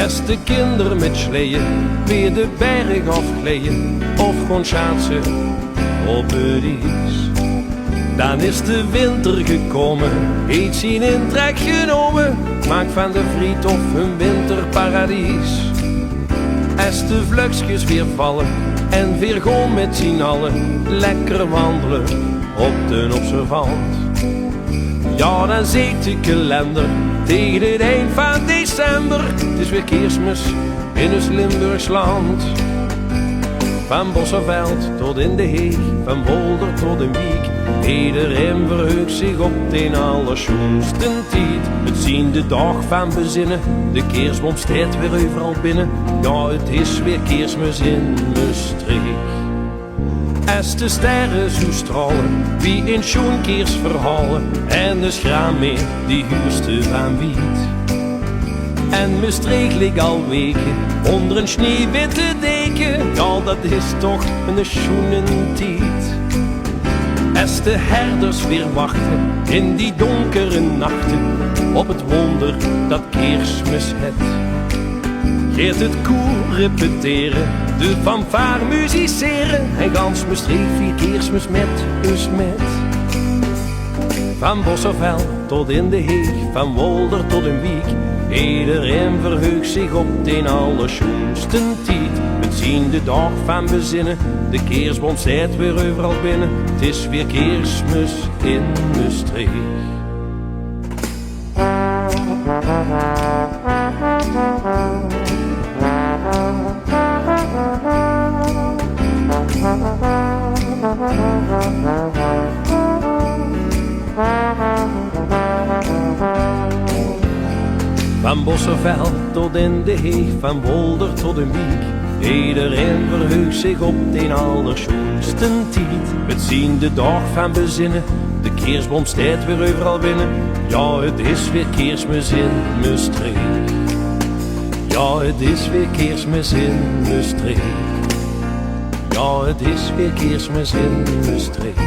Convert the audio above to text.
Als de kinderen met sleeën weer de berg afgleeën of gewoon schaatsen op het ijs. Dan is de winter gekomen, heeft zien in trek genomen, maakt van de Vriethof een winterparadies. Als de vlugjes weer vallen en weer gewoon met z'n allen lekker wandelen op de observant. Ja, dan ziet de kalender tegen het eind van december, het is weer Kerstmis in ons Limburgs land. Van Bossenveld tot in de Heeg, van Wolder tot in Wiek, iedereen verheugt zich op de allerschoonste tijd. Het zien de dag van bezinnen, de kerstboom staat weer overal binnen. Ja, het is weer Kerstmis in mijn streek. Als de sterren zo stralen, wie in schoon keersverhalen, en de schraam mee, die huurste van wiet. En mijn streek ligt al weken onder een sneeuwwitte deken, ja, dat is toch een schoene tijd. Als de herders weer wachten in die donkere nachten op het wonder dat Kerstmis het. Geert het koor repeteren, de fanfare musiceren, en gans mijn streek vier Kerstmis met us met. Van Bossenveld tot in de Heeg, van Wolder tot in Wiek, iedereen verheugt zich op de allerschoonste tijd. Het zien de dag van bezinnen, de kerstboom staat weer overal binnen. Het is weer Kerstmis in de streek. Van Bossenveld tot in de Heeg, van Wolder tot in Wiek, iedereen verheugt zich op de allerschoonste tijd. Het zien de dag van bezinnen, de kerstboom staat weer overal binnen. Ja, het is weer Kerstmis in mijn streek. Ja, het is weer Kerstmis in mijn streek. Ja, het is weer Kerstmis in mijn streek.